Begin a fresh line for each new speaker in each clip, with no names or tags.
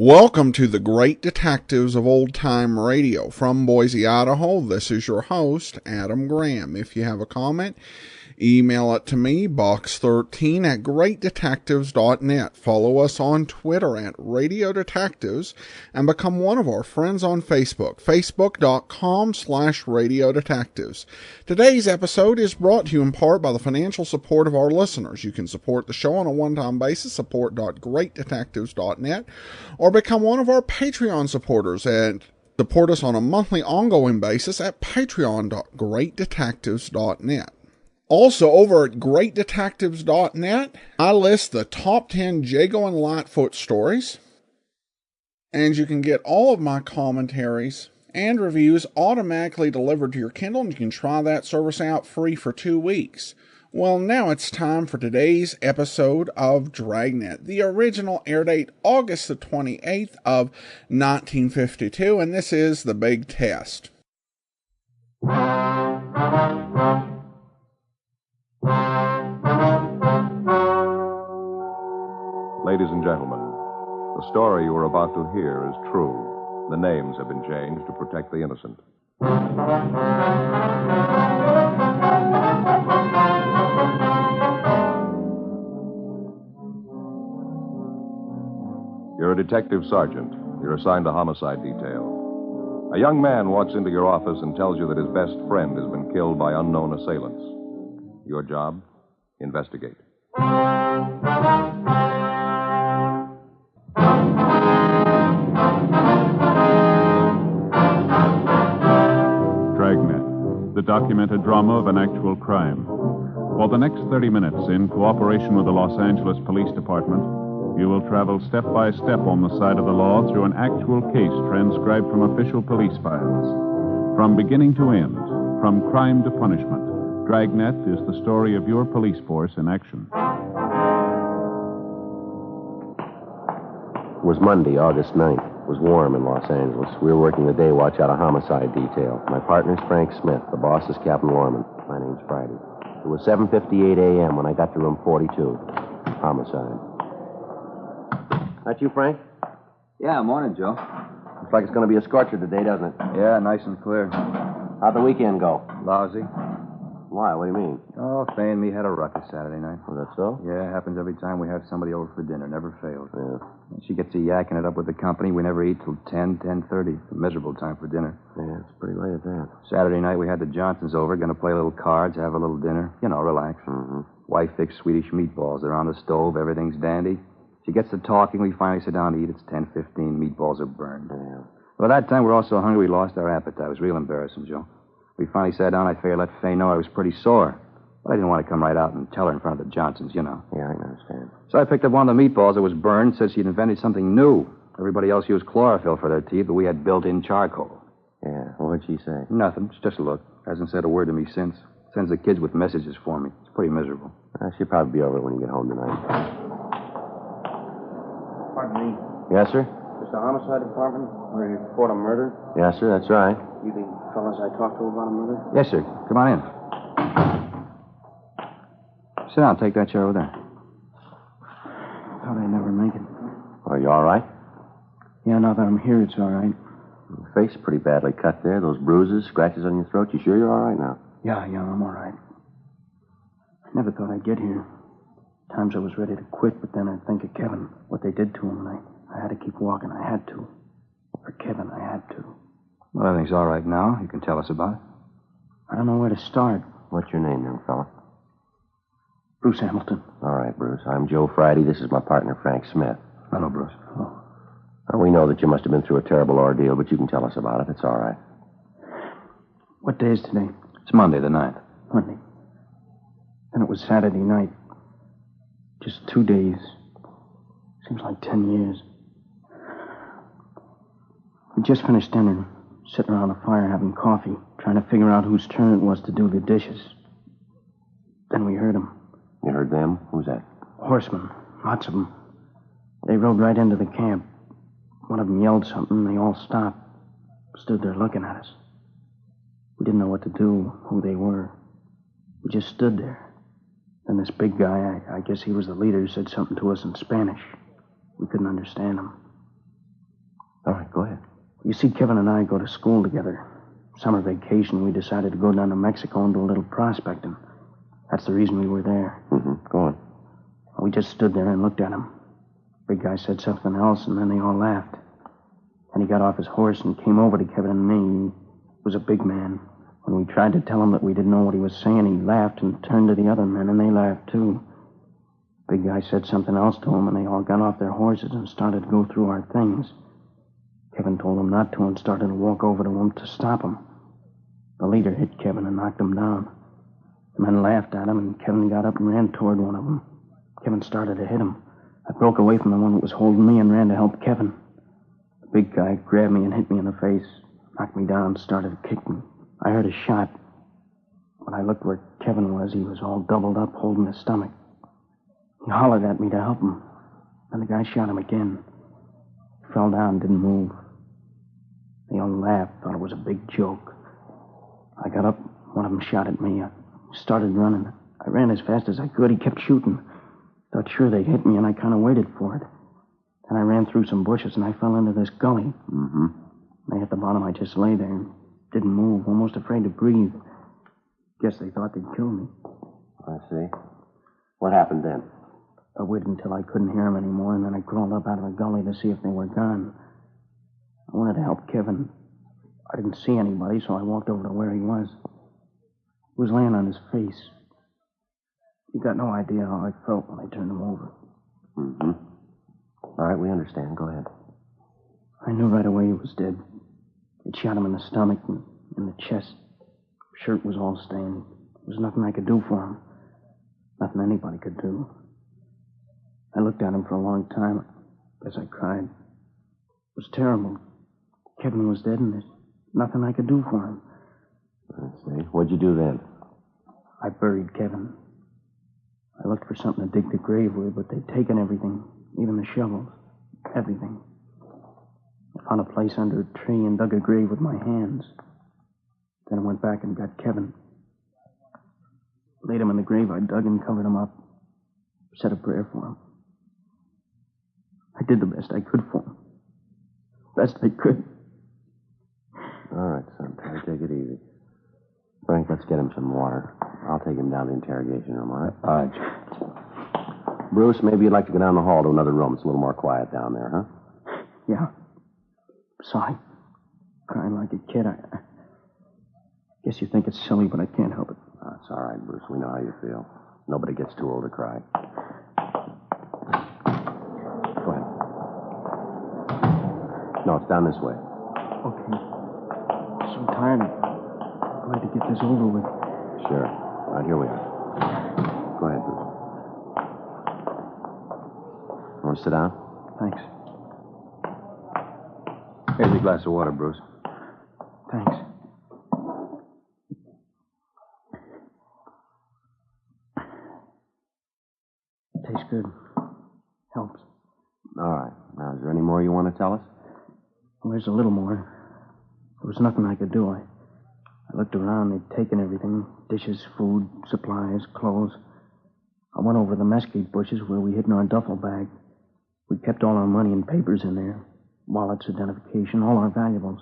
Welcome to the Great Detectives of Old Time Radio. From Boise, Idaho, this is your host, Adam Graham. If you have a comment, email it to me, box13@greatdetectives.net. Follow us on Twitter at Radio Detectives and become one of our friends on Facebook, facebook.com/Radio Detectives. Today's episode is brought to you in part by the financial support of our listeners. You can support the show on a one-time basis, support.greatdetectives.net, or become one of our Patreon supporters and support us on a monthly ongoing basis at patreon.greatdetectives.net. Also, over at greatdetectives.net, I list the top 10 Jago and Lightfoot stories, and you can get all of my commentaries and reviews automatically delivered to your Kindle, and you can try that service out free for 2 weeks. Well, now it's time for today's episode of Dragnet. The original air date, August the 28th of 1952, and this is The Big Test.
Ladies and gentlemen, the story you are about to hear is true. The names have been changed to protect the innocent. You're a detective sergeant. You're assigned to homicide detail. A young man walks into your office and tells you that his best friend has been killed by unknown assailants. Your job? Investigate.
Dragnet, the documented drama of an actual crime. For the next 30 minutes, in cooperation with the Los Angeles Police Department, you will travel step by step on the side of the law through an actual case transcribed from official police files. From beginning to end, from crime to punishment, Dragnet is the story of your police force in action.
It was Monday, August 9th. It was warm in Los Angeles. We were working the day watch out of homicide detail. My partner's Frank Smith. The boss is Captain Warman. My name's Friday. It was 7:58 a.m. when I got to room 42. Homicide. That you, Frank?
Yeah, morning, Joe.
Looks like it's going to be a scorcher today, doesn't it?
Yeah, nice and clear.
How'd the weekend go?
Lousy.
Why? What do you mean?
Oh, Fay and me had a ruckus Saturday night.
Oh, that's so?
Yeah, it happens every time we have somebody over for dinner. Never fails.
Yeah.
She gets to yakking it up with the company. We never eat till 10:30. A miserable time for dinner.
Yeah, it's pretty late at that.
Saturday night, we had the Johnsons over. Going to play a little cards, have a little dinner. You know, relax.
Mm-hmm.
Wife fixed Swedish meatballs. They're on the stove. Everything's dandy. She gets to talking. We finally sit down to eat. It's 10:15. Meatballs are burned.
Yeah.
By that time, we're all so hungry we lost our appetite. It was real embarrassing, Joe. We finally sat down. I figured I'd let Fay know I was pretty sore. But I didn't want to come right out and tell her in front of the Johnsons, you know.
Yeah, I understand.
So I picked up one of the meatballs that was burned, said she'd invented something new. Everybody else used chlorophyll for their teeth, but we had built-in charcoal.
Yeah, what'd she say?
Nothing. It's just a look. Hasn't said a word to me since. Sends the kids with messages for me. It's pretty miserable.
She'll probably be over it when you get home tonight.
Pardon me.
Yes, sir?
Is the homicide department where you report a murder?
Yes, sir, that's right.
You the fellas I talked to about a murder?
Yes, sir. Come on in. Sit down. Take that chair over there.
Thought I'd never make it.
Are you all right?
Yeah, now that I'm here, it's all right.
Your face is pretty badly cut there. Those bruises, scratches on your throat. You sure you're all right now?
Yeah, I'm all right. I never thought I'd get here. Times I was ready to quit, but then I'd think of Kevin, what they did to him, and I had to keep walking. I had to. For Kevin, I had to.
Well, everything's all right now. You can tell us about it.
I don't know where to start.
What's your name, young fella?
Bruce Hamilton.
All right, Bruce. I'm Joe Friday. This is my partner, Frank Smith.
Hello, Bruce.
Oh.
Well, we know that you must have been through a terrible ordeal, but you can tell us about it. It's all right.
What day is today?
It's Monday the 9th.
Monday. Then it was Saturday night. Just 2 days. Seems like 10 years. We just finished dinner, sitting around the fire having coffee, trying to figure out whose turn it was to do the dishes. Then we heard them.
You heard them? Who's that?
Horsemen. Lots of them. They rode right into the camp. One of them yelled something, and they all stopped. Stood there looking at us. We didn't know what to do, who they were. We just stood there. Then this big guy, I guess he was the leader, said something to us in Spanish. We couldn't understand him.
All right, go ahead.
You see, Kevin and I go to school together. Summer vacation, we decided to go down to Mexico and do a little prospecting. That's the reason we were there.
Mm-hmm. Go on.
We just stood there and looked at him. Big guy said something else, and then they all laughed. Then he got off his horse and came over to Kevin and me. He was a big man. When we tried to tell him that we didn't know what he was saying, he laughed and turned to the other men, and they laughed, too. Big guy said something else to him, and they all got off their horses and started to go through our things. Kevin told them not to and started to walk over to him to stop him. The leader hit Kevin and knocked him down. The men laughed at him, and Kevin got up and ran toward one of them. Kevin started to hit him. I broke away from the one that was holding me and ran to help Kevin. The big guy grabbed me and hit me in the face, knocked me down, started to kick me. I heard a shot. When I looked where Kevin was, he was all doubled up, holding his stomach. He hollered at me to help him. Then the guy shot him again. He fell down, didn't move. They all laughed, thought it was a big joke. I got up, one of them shot at me. I started running. I ran as fast as I could. He kept shooting. Thought sure they'd hit me, and I kind of waited for it. Then I ran through some bushes, and I fell into this gully.
Mm-hmm.
And at the bottom, I just lay there and didn't move, almost afraid to breathe. Guess they thought they'd kill me.
I see. What happened then?
I waited until I couldn't hear them anymore, and then I crawled up out of the gully to see if they were gone. I wanted to help Kevin. I didn't see anybody, so I walked over to where he was. He was laying on his face. You got no idea how I felt when I turned him over.
Mm-hmm. All right, we understand. Go ahead.
I knew right away he was dead. It shot him in the stomach and in the chest. Shirt was all stained. There was nothing I could do for him. Nothing anybody could do. I looked at him for a long time. I guess I cried. It was terrible. Kevin was dead, and there's nothing I could do for him.
I see. What'd you do then?
I buried Kevin. I looked for something to dig the grave with, but they'd taken everything, even the shovels, everything. I found a place under a tree and dug a grave with my hands. Then I went back and got Kevin. Laid him in the grave I dug and covered him up. Said a prayer for him. I did the best I could for him. Best I could.
All right, son. Take it easy. Frank, let's get him some water. I'll take him down to the interrogation room, all right?
All right.
Bruce, maybe you'd like to go down the hall to another room. It's a little more quiet down there, huh?
Yeah. Sorry. Crying like a kid. I guess you think it's silly, but I can't help it.
Oh, it's all right, Bruce. We know how you feel. Nobody gets too old to cry. Go ahead. No, it's down this way.
Okay. I'm so tired. I'm glad to get this over with.
Sure. Right, here we are. Go ahead, Bruce. Want to sit down?
Thanks.
Here's a glass of water, Bruce.
Thanks. Tastes good. Helps.
All right. Now, is there any more you want to tell us?
Well, there's a little more. There was nothing I could do. I looked around. They'd taken everything. Dishes, food, supplies, clothes. I went over the mesquite bushes where we hid in our duffel bag. We kept all our money and papers in there. Wallets, identification, all our valuables.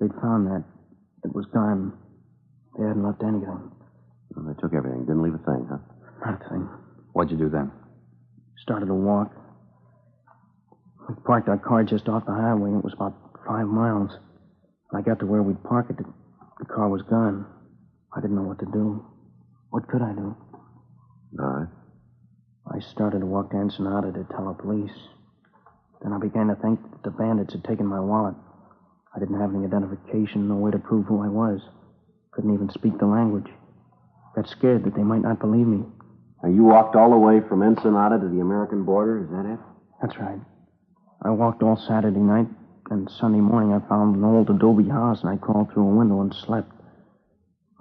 They'd found that. It was gone. They hadn't left anything.
Well, they took everything. Didn't leave a thing, huh?
Not a thing.
What'd you do then?
Started to walk. We parked our car just off the highway, and it was about 5 miles. When I got to where we'd park it, the car was gone. I didn't know what to do. What could I do?
All right.
I started to walk to Ensenada to tell the police. Then I began to think that the bandits had taken my wallet. I didn't have any identification, no way to prove who I was. Couldn't even speak the language. Got scared that they might not believe me.
Now, you walked all the way from Ensenada to the American border, is that it?
That's right. I walked all Saturday night, and Sunday morning I found an old adobe house, and I crawled through a window and slept.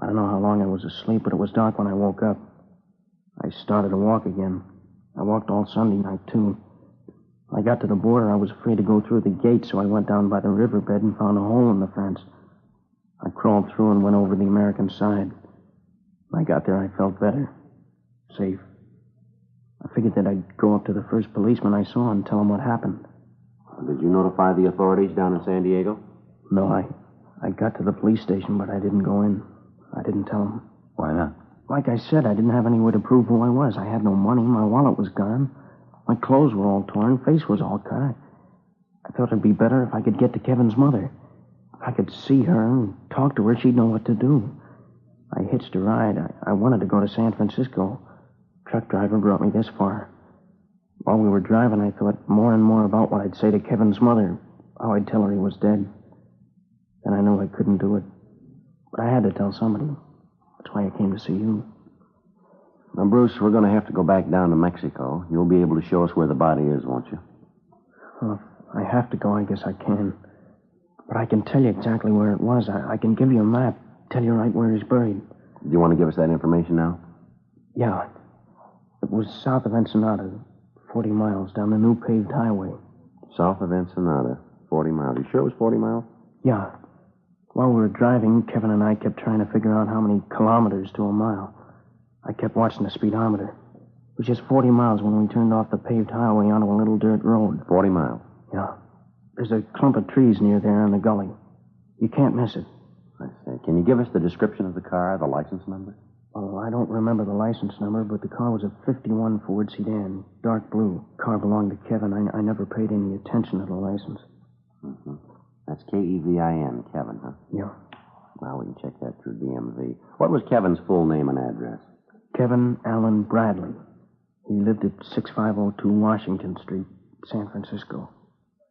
I don't know how long I was asleep, but it was dark when I woke up. I started to walk again. I walked all Sunday night, too. When I got to the border, I was afraid to go through the gate, so I went down by the riverbed and found a hole in the fence. I crawled through and went over the American side. When I got there, I felt better. Safe. I figured that I'd go up to the first policeman I saw and tell him what happened.
Did you notify the authorities down in San Diego?
No, I got to the police station, but I didn't go in. I didn't tell them.
Why not?
Like I said, I didn't have any way to prove who I was. I had no money. My wallet was gone. My clothes were all torn. Face was all cut. I thought it'd be better if I could get to Kevin's mother. If I could see her and talk to her, she'd know what to do. I hitched a ride. I wanted to go to San Francisco. Truck driver brought me this far. While we were driving, I thought more and more about what I'd say to Kevin's mother, how I'd tell her he was dead. Then I knew I couldn't do it. But I had to tell somebody. That's why I came to see you.
Now, Bruce, we're going to have to go back down to Mexico. You'll be able to show us where the body is, won't you?
Well, if I have to go, I guess I can. But I can tell you exactly where it was. I can give you a map, tell you right where he's buried.
Do you want to give us that information now?
Yeah. It was south of Ensenada, 40 miles down the new paved highway.
South of Ensenada, 40 miles. You sure it was 40 miles?
Yeah. While we were driving, Kevin and I kept trying to figure out how many kilometers to a mile. I kept watching the speedometer. It was just 40 miles when we turned off the paved highway onto a little dirt road.
40 miles?
Yeah. There's a clump of trees near there in the gully. You can't miss it.
I see. Can you give us the description of the car, the license number?
Oh, I don't remember the license number, but the car was a 51 Ford sedan, dark blue. Car belonged to Kevin. I never paid any attention to the license.
Mm-hmm. That's Kevin, Kevin, huh?
Yeah.
Well, we can check that through DMV. What was Kevin's full name and address?
Kevin Allen Bradley. He lived at 6502 Washington Street, San Francisco.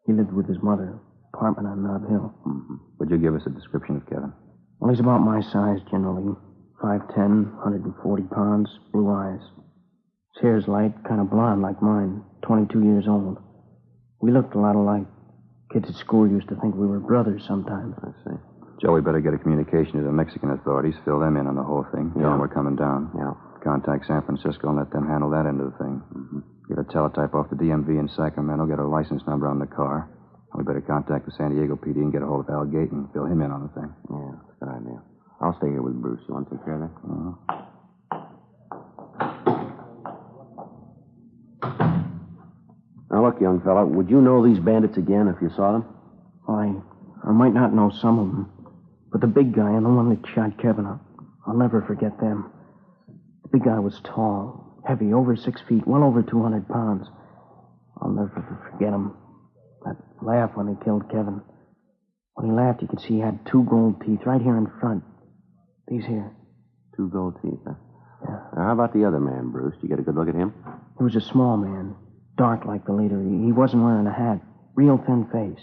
He lived with his mother, apartment on Nob Hill.
Mm-hmm. Would you give us a description of Kevin?
Well, he's about my size, generally. 5'10", 140 pounds, blue eyes. His hair's light, kind of blonde like mine, 22 years old. We looked a lot alike. Kids at school used to think we were brothers sometimes.
I see.
Joe, we better get a communication to the Mexican authorities, fill them in on the whole thing.
Yeah.
We're coming down.
Yeah.
Contact San Francisco and let them handle that end of the thing.
Mm-hmm.
Get a teletype off the DMV in Sacramento, get a license number on the car. We better contact the San Diego PD and get a hold of Al Gate and fill him in on the thing.
Yeah, that's a good idea. I'll stay here with Bruce. You want to take care of that? Now, look, young fella, would you know these bandits again if you saw them?
I might not know some of them, but the big guy and the one that shot Kevin up, I'll never forget them. The big guy was tall, heavy, over 6 feet, well over 200 pounds. I'll never forget him. That laugh when they killed Kevin. When he laughed, you could see he had 2 gold teeth right here in front. These here.
2 gold teeth, huh?
Yeah.
Now, how about the other man, Bruce? Did you get a good look at him?
He was a small man, dark like the leader. He wasn't wearing a hat, real thin face.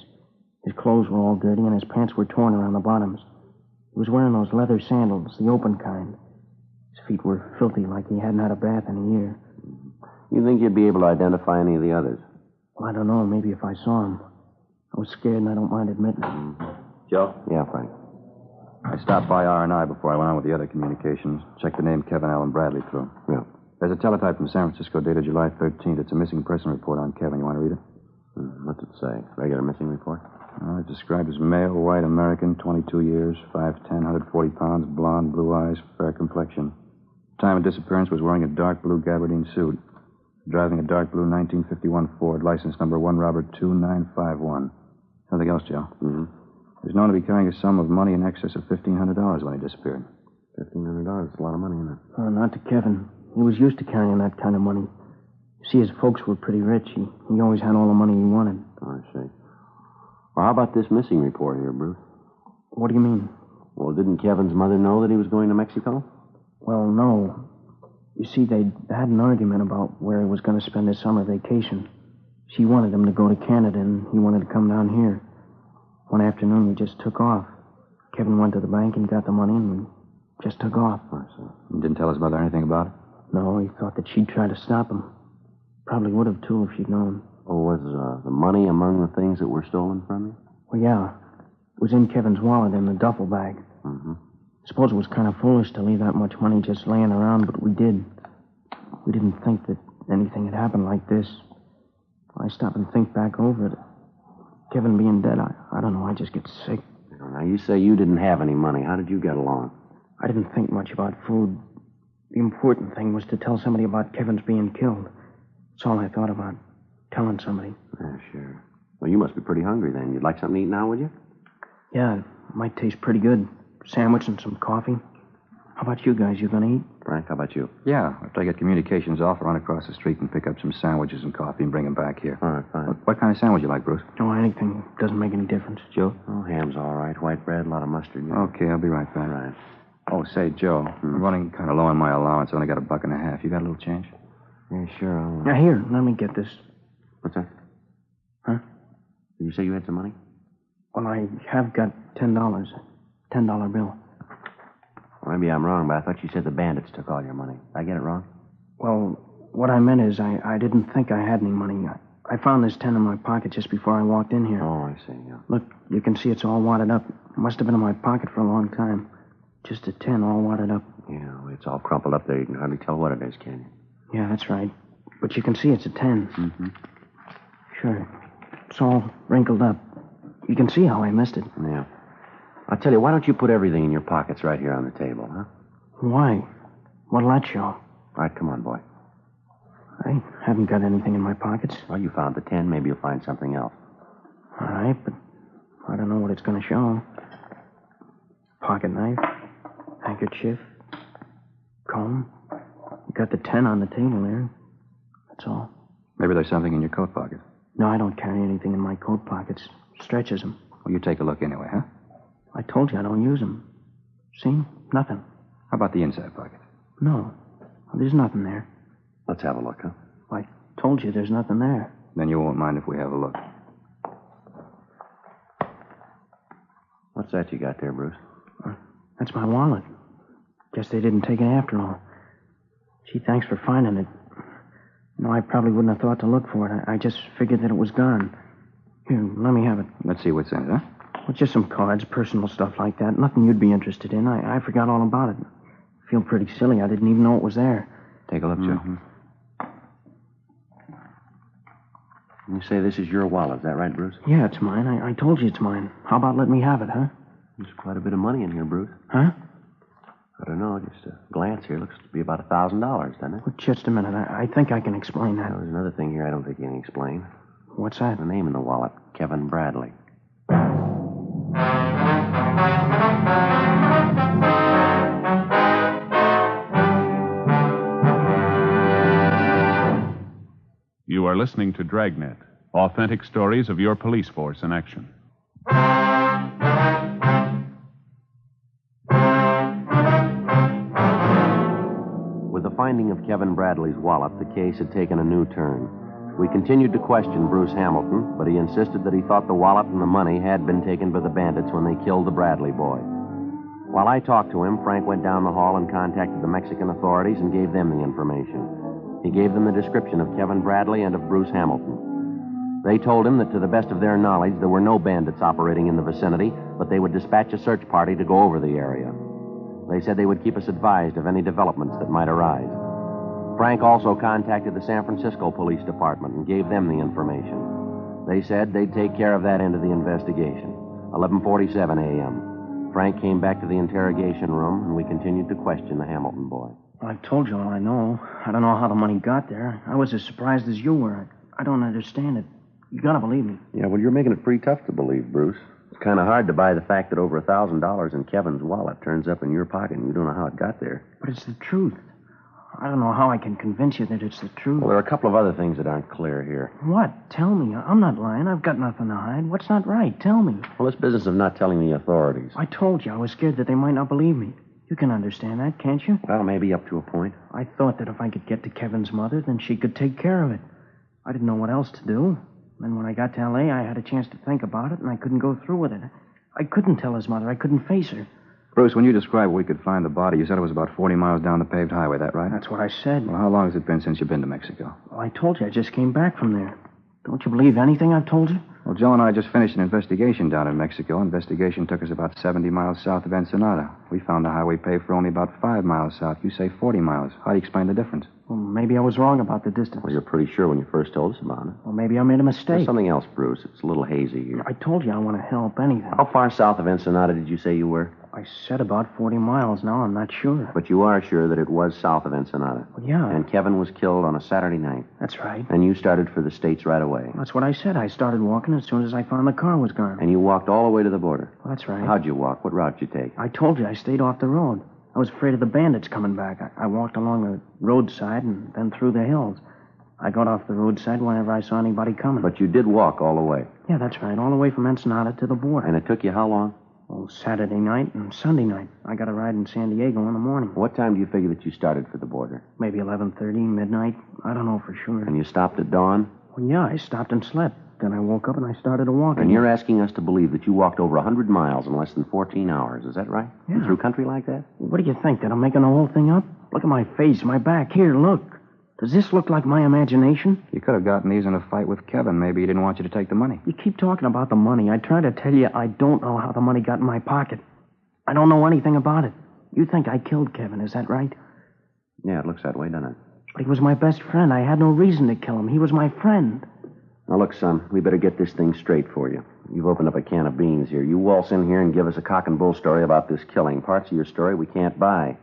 His clothes were all dirty, and his pants were torn around the bottoms. He was wearing those leather sandals, the open kind. His feet were filthy like he hadn't had a bath in a year.
You think you'd be able to identify any of the others?
Well, I don't know. Maybe if I saw him. I was scared, and I don't mind admitting it.
Mm-hmm.
Joe?
Yeah, Frank.
I stopped by R&I before I went on with the other communications. Checked the name Kevin Allen Bradley through.
Yeah.
There's a teletype from San Francisco dated July 13th. It's a missing person report on Kevin. You want to read it?
What's it say? Regular missing report?
It's described as male, white American, 22 years, 5'10", 140 pounds, blonde, blue eyes, fair complexion. Time of disappearance was wearing a dark blue gabardine suit. Driving a dark blue 1951 Ford, license number 1 Robert 2951. Something else, Joe?
Mm-hmm.
He was known to be carrying a sum of money in excess of $1,500 when he disappeared.
$1,500. That's a lot of money, isn't it?
Not to Kevin. He was used to carrying that kind of money. You see, his folks were pretty rich. He always had all the money he wanted.
Oh, I see. Well, how about this missing report here, Bruce?
What do you mean?
Well, didn't Kevin's mother know that he was going to Mexico?
Well, no. You see, they had an argument about where he was going to spend his summer vacation. She wanted him to go to Canada, and he wanted to come down here. One afternoon, we just took off. Kevin went to the bank and got the money, and we just took off.
I see.
You didn't tell his mother anything about it?
No, he thought that she'd try to stop him. Probably would have, too, if she'd known.
Oh, was the money among the things that were stolen from you?
Well, yeah. It was in Kevin's wallet in the duffel bag.
Mm-hmm.
I suppose it was kind of foolish to leave that much money just laying around, but we did. We didn't think that anything had happened like this. I stop and think back over it. Kevin being dead, I don't know, I just get sick.
Now, you say you didn't have any money. How did you get along?
I didn't think much about food. The important thing was to tell somebody about Kevin's being killed. That's all I thought about, telling somebody.
Yeah, sure. Well, you must be pretty hungry then. You'd like something to eat now, would you?
Yeah, it might taste pretty good. Sandwich and some coffee. How about you guys? You gonna eat?
Frank, how about you?
Yeah, after I get communications off, I'll run across the street and pick up some sandwiches and coffee and bring them back here.
All right, fine.
What kind of sandwich you like, Bruce?
No, anything. Doesn't make any difference.
Joe?
Oh, ham's all right. White bread, a lot of mustard. Yeah.
Okay, I'll be right back.
All right.
Oh, say, Joe, I'm running kind of low on my allowance. I only got $1.50. You got a little change?
Yeah, sure.
Now, here, let me get this.
What's that?
Huh?
Did you say you had some money?
Well, I have got $10. $10 bill.
Well, maybe I'm wrong, but I thought you said the bandits took all your money. Did I get it wrong?
Well, what I meant is I didn't think I had any money. I found this 10 in my pocket just before I walked in here.
Oh, I see, yeah.
Look, you can see it's all wadded up. Must have been in my pocket for a long time. Just a 10 all wadded up.
Yeah, well, it's all crumpled up there. You can hardly tell what it is, can you?
Yeah, that's right. But you can see it's a 10.
Mm-hmm.
Sure. It's all wrinkled up. You can see how I missed it.
Yeah. I'll tell you, why don't you put everything in your pockets right here on the table, huh?
Why? What'll that show?
All right, come on, boy.
I haven't got anything in my pockets.
Well, you found the 10. Maybe you'll find something else.
All right, but I don't know what it's going to show. Pocket knife, handkerchief, comb. You got the 10 on the table there. That's all.
Maybe there's something in your coat pocket.
No, I don't carry anything in my coat pockets. Stretches them.
Well, you take a look anyway, huh?
I told you I don't use them. See? Nothing.
How about the inside pocket?
No. There's nothing there.
Let's have a look, huh?
I told you there's nothing there.
Then you won't mind if we have a look.
What's that you got there, Bruce?
That's my wallet. Guess they didn't take it after all. Gee, thanks for finding it. No, I probably wouldn't have thought to look for it. I just figured that it was gone. Here, let me have it.
Let's see what's in it, huh?
Well, just some cards, personal stuff like that. Nothing you'd be interested in. I forgot all about it. I feel pretty silly. I didn't even know it was there.
Take a look, Joe.
You say this is your wallet, is that right, Bruce?
Yeah, it's mine. I told you it's mine. How about letting me have it, huh?
There's quite a bit of money in here, Bruce.
Huh?
I don't know, just a glance here. Looks to be about $1,000, doesn't it?
Well, just a minute. I think I can explain that.
Now, there's another thing here I don't think you can explain.
What's that?
The name in the wallet, Kevin Bradley.
You are listening to Dragnet, authentic stories of your police force in action.
With the finding of Kevin Bradley's wallet, the case had taken a new turn. We continued to question Bruce Hamilton, but he insisted that he thought the wallet and the money had been taken by the bandits when they killed the Bradley boy. While I talked to him, Frank went down the hall and contacted the Mexican authorities and gave them the information. He gave them the description of Kevin Bradley and of Bruce Hamilton. They told him that to the best of their knowledge, there were no bandits operating in the vicinity, but they would dispatch a search party to go over the area. They said they would keep us advised of any developments that might arise. Frank also contacted the San Francisco Police Department and gave them the information. They said they'd take care of that end of the investigation. 11:47 a.m. Frank came back to the interrogation room, and we continued to question the Hamilton boy.
I told you all I know. I don't know how the money got there. I was as surprised as you were. I don't understand it. You gotta believe me.
Yeah, well, you're making it pretty tough to believe, Bruce. It's kind of hard to buy the fact that over $1,000 in Kevin's wallet turns up in your pocket and you don't know how it got there.
But it's the truth. I don't know how I can convince you that it's the truth.
Well, there are a couple of other things that aren't clear here.
What? Tell me. I'm not lying. I've got nothing to hide. What's not right? Tell me.
Well, this business of not telling the authorities.
I told you I was scared that they might not believe me. You can understand that, can't you?
Well, maybe up to a point.
I thought that if I could get to Kevin's mother, then she could take care of it. I didn't know what else to do. Then when I got to L.A., I had a chance to think about it, and I couldn't go through with it. I couldn't tell his mother. I couldn't face her.
Bruce, when you described where we could find the body, you said it was about 40 miles down the paved highway, that right?
That's what I said.
Well, how long has it been since you've been to Mexico?
Well, I told you I just came back from there. Don't you believe anything I've told you?
Well, Joe and I just finished an investigation down in Mexico. Investigation took us about 70 miles south of Ensenada. We found the highway paved for only about 5 miles south. You say 40 miles. How do you explain the difference?
Well, maybe I was wrong about the distance.
Well, you're pretty sure when you first told us about it.
Well, maybe I made a mistake.
There's something else, Bruce. It's a little hazy here.
I told you I want to help anything.
How far south of Ensenada did you say you were?
I said about 40 miles. Now I'm not sure.
But you are sure that it was south of Ensenada.
Well, yeah.
And Kevin was killed on a Saturday night.
That's right.
And you started for the States right away.
That's what I said. I started walking as soon as I found the car was gone.
And you walked all the way to the border.
Well, that's right.
How'd you walk? What route did you take?
I told you I stayed off the road. I was afraid of the bandits coming back. I walked along the roadside and then through the hills. I got off the roadside whenever I saw anybody coming.
But you did walk all the way.
Yeah, that's right. All the way from Ensenada to the border.
And it took you how long?
Oh, Saturday night and Sunday night. I got a ride in San Diego in the morning.
What time do you figure that you started for the border?
Maybe 11:30, midnight. I don't know for sure.
And you stopped at dawn?
Well, yeah, I stopped and slept. Then I woke up and I started to walk.
And you're asking us to believe that you walked over 100 miles in less than 14 hours. Is that right?
Yeah.
Through country like that?
What do you think? That I'm making the whole thing up? Look at my face, my back. Here, look. Does this look like my imagination?
You could have gotten these in a fight with Kevin. Maybe he didn't want you to take the money.
You keep talking about the money. I try to tell you I don't know how the money got in my pocket. I don't know anything about it. You think I killed Kevin, is that right?
Yeah, it looks that way, doesn't it?
But he was my best friend. I had no reason to kill him. He was my friend.
Now, look, son, we better get this thing straight for you. You've opened up a can of beans here. You waltz in here and give us a cock and bull story about this killing. Parts of your story we can't buy.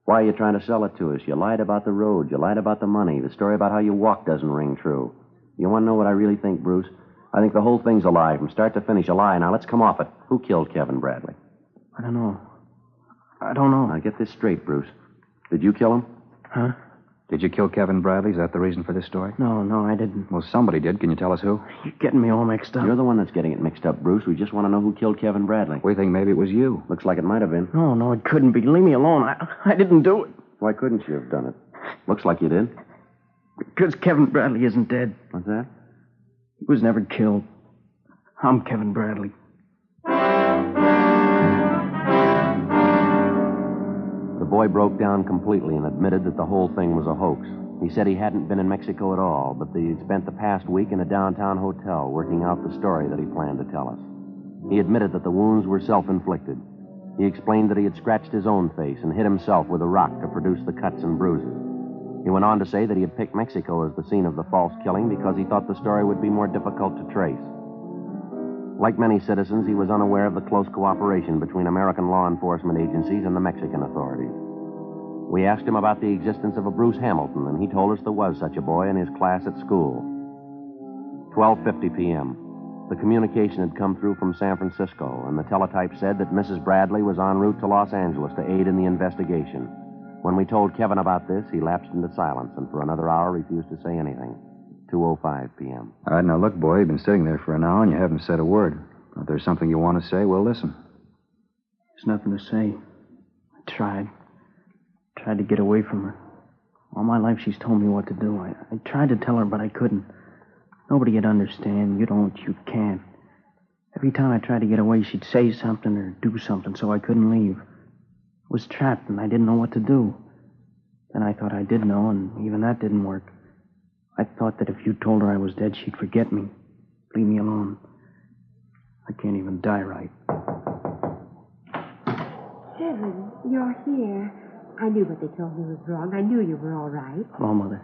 Why are you trying to sell it to us? You lied about the road. You lied about the money. The story about how you walked doesn't ring true. You want to know what I really think, Bruce? I think the whole thing's a lie, from start to finish, a lie. Now, let's come off it. Who killed Kevin Bradley?
I don't know. I don't know.
Now, get this straight, Bruce. Did you kill him?
Huh?
Did you kill Kevin Bradley? Is that the reason for this story?
No, I didn't.
Well, somebody did. Can you tell us who?
You're getting me all mixed up.
You're the one that's getting it mixed up, Bruce. We just want to know who killed Kevin Bradley.
We think maybe it was you.
Looks like it might have been.
No, it couldn't be. Leave me alone. I didn't do it.
Why couldn't you have done it? Looks like you did.
Because Kevin Bradley isn't dead.
What's that?
He was never killed. I'm Kevin Bradley.
The boy broke down completely and admitted that the whole thing was a hoax. He said he hadn't been in Mexico at all, but that he'd spent the past week in a downtown hotel working out the story that he planned to tell us. He admitted that the wounds were self-inflicted. He explained that he had scratched his own face and hit himself with a rock to produce the cuts and bruises. He went on to say that he had picked Mexico as the scene of the false killing because he thought the story would be more difficult to trace. Like many citizens, he was unaware of the close cooperation between American law enforcement agencies and the Mexican authorities. We asked him about the existence of a Bruce Hamilton, and he told us there was such a boy in his class at school. 12:50 p.m. The communication had come through from San Francisco, and the teletype said that Mrs. Bradley was en route to Los Angeles to aid in the investigation. When we told Kevin about this, he lapsed into silence and for another hour refused to say anything. 2:05 p.m.
All right, now look, boy, you've been sitting there for an hour and you haven't said a word. If there's something you want to say, we'll listen.
There's nothing to say. I tried to get away from her. All my life she's told me what to do. I tried to tell her, but I couldn't. Nobody would understand. You don't, you can't. Every time I tried to get away, she'd say something or do something, so I couldn't leave. I was trapped, and I didn't know what to do. Then I thought I did know, and even that didn't work. I thought that if you told her I was dead, she'd forget me. Leave me alone. I can't even die right.
Kevin, you're here. I knew what they told me was wrong. I knew you were all right.
Hello, Mother.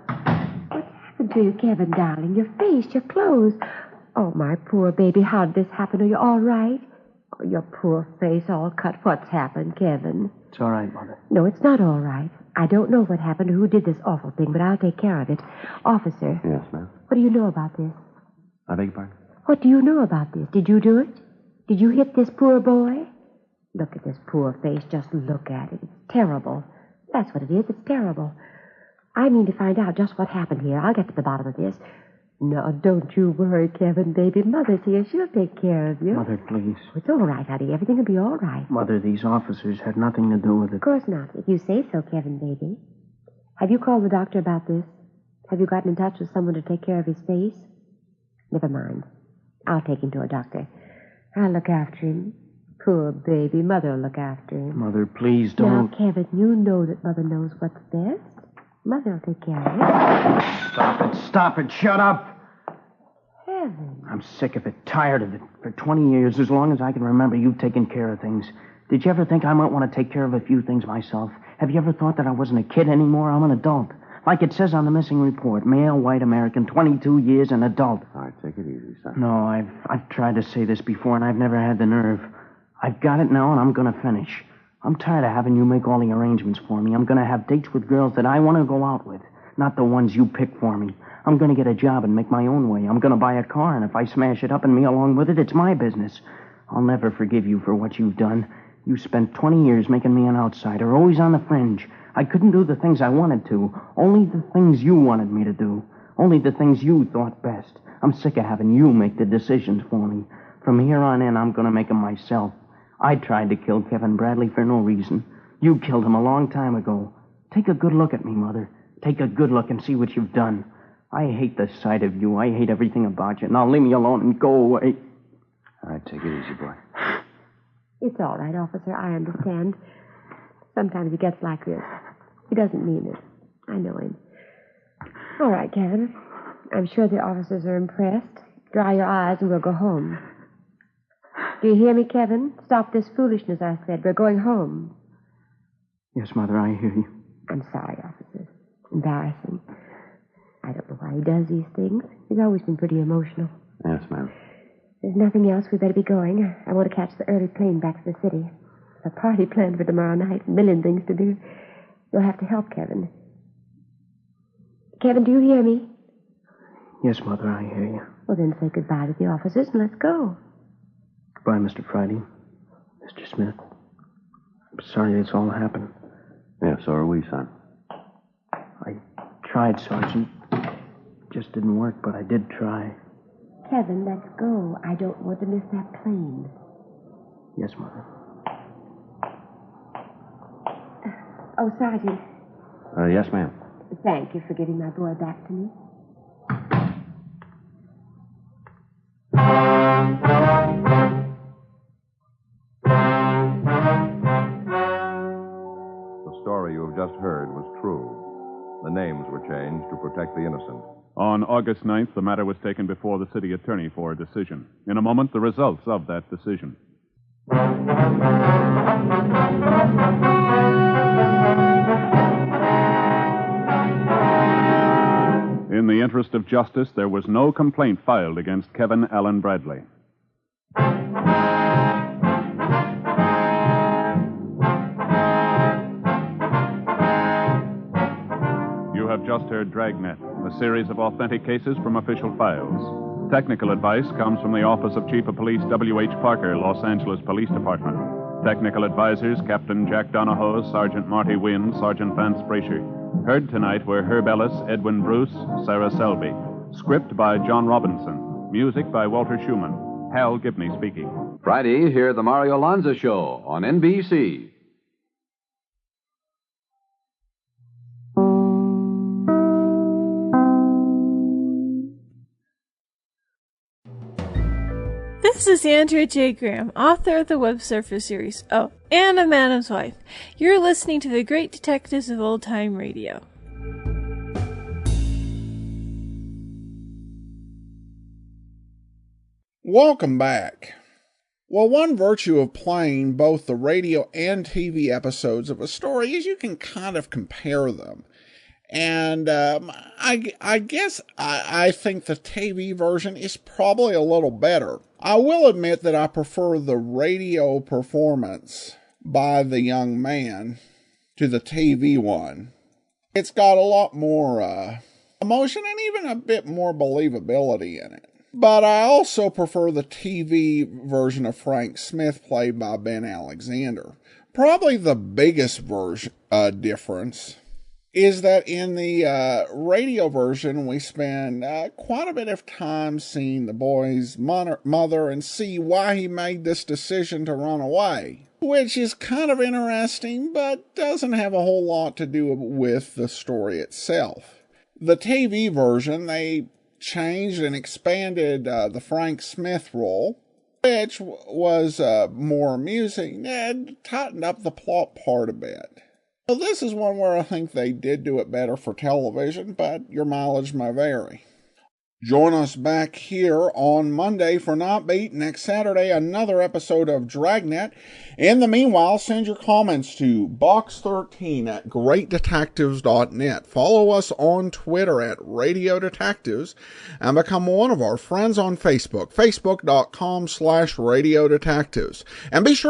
What's happened to you, Kevin, darling? Your face, your clothes. Oh, my poor baby, how did this happen? Are you all right? Oh, your poor face all cut. What's happened, Kevin?
It's all right, Mother.
No, it's not all right. I don't know what happened or who did this awful thing, but I'll take care of it. Officer.
Yes, ma'am.
What do you know about this?
I beg your pardon?
What do you know about this? Did you do it? Did you hit this poor boy? Look at this poor face. Just look at it. It's terrible. That's what it is. It's terrible. I mean to find out just what happened here. I'll get to the bottom of this. No, don't you worry, Kevin, baby. Mother's here. She'll take care of you.
Mother, please.
It's all right, honey. Everything will be all right.
Mother, these officers had nothing to do with it.
Of course not. If you say so, Kevin, baby. Have you called the doctor about this? Have you gotten in touch with someone to take care of his face? Never mind. I'll take him to a doctor. I'll look after him. Poor baby. Mother will look after him.
Mother, please don't.
Now, Kevin, you know that Mother knows what's best. Mother will take care of it.
Stop it. Shut up.
Kevin.
I'm sick of it, tired of it. For 20 years, as long as I can remember, you've taken care of things. Did you ever think I might want to take care of a few things myself? Have you ever thought that I wasn't a kid anymore? I'm an adult. Like it says on the missing report, male, white American, 22 years, an adult.
All right, take it easy, son.
No, I've tried to say this before, and I've never had the nerve. I've got it now, and I'm going to finish. I'm tired of having you make all the arrangements for me. I'm going to have dates with girls that I want to go out with, not the ones you pick for me. I'm going to get a job and make my own way. I'm going to buy a car, and if I smash it up and me along with it, it's my business. I'll never forgive you for what you've done. You spent 20 years making me an outsider, always on the fringe. I couldn't do the things I wanted to, only the things you wanted me to do, only the things you thought best. I'm sick of having you make the decisions for me. From here on in, I'm going to make them myself. I tried to kill Kevin Bradley for no reason. You killed him a long time ago. Take a good look at me, Mother. Take a good look and see what you've done. I hate the sight of you. I hate everything about you. Now leave me alone and go away.
All right, take it easy, boy.
It's all right, officer. I understand. Sometimes he gets like this. He doesn't mean it. I know him. All right, Kevin. I'm sure the officers are impressed. Dry your eyes and we'll go home. Do you hear me, Kevin? Stop this foolishness, I said. We're going home.
Yes, Mother, I hear you.
I'm sorry, officer. Embarrassing. I don't know why he does these things. He's always been pretty emotional.
Yes, ma'am.
There's nothing else. We better be going. I want to catch the early plane back to the city. There's a party planned for tomorrow night. A million things to do. You'll have to help Kevin. Kevin, do you hear me?
Yes, Mother, I hear you.
Well, then say goodbye to the officers and let's go.
Goodbye, Mr. Friday. Mr. Smith. I'm sorry this all happened.
Yeah, so are we, son.
I tried, Sergeant. Just didn't work, but I did try.
Kevin, let's go. I don't want to miss that plane.
Yes, Mother.
Oh, Sergeant.
Yes, ma'am.
Thank you for giving my boy back to me.
The story you have just heard was true. The names were changed to protect the innocent.
On August 9th, the matter was taken before the city attorney for a decision. In a moment, the results of that decision. In the interest of justice, there was no complaint filed against Kevin Allen Bradley. You have just heard Dragnet, a series of authentic cases from official files. Technical advice comes from the Office of Chief of Police W.H. Parker, Los Angeles Police Department. Technical advisors Captain Jack Donahoe, Sergeant Marty Wynn, Sergeant Vance Brasher. Heard tonight were Herb Ellis, Edwin Bruce, Sarah Selby. Script by John Robinson. Music by Walter Schumann. Hal Gibney speaking.
Friday, hear The Mario Lanza Show on NBC.
This is Andrea J. Graham, author of the Web Surfer series. Oh, and a Madam's Wife. You're listening to the Great Detectives of Old Time Radio.
Welcome back. Well, one virtue of playing both the radio and TV episodes of a story is you can kind of compare them. And I guess I think the TV version is probably a little better. I will admit that I prefer the radio performance by the young man to the TV one. It's got a lot more emotion and even a bit more believability in it. But I also prefer the TV version of Frank Smith played by Ben Alexander. Probably the biggest difference is that in the radio version, we spend quite a bit of time seeing the boy's mother and see why he made this decision to run away, which is kind of interesting, but doesn't have a whole lot to do with the story itself. The TV version, they changed and expanded the Frank Smith role, which was more amusing and tightened up the plot part a bit. So this is one where I think they did do it better for television, but your mileage may vary. Join us back here on Monday for Night Beat. Next Saturday, another episode of Dragnet. In the meanwhile, send your comments to box13@greatdetectives.net. Follow us on Twitter @Radio Detectives and become one of our friends on Facebook, facebook.com/Radio Detectives. And be sure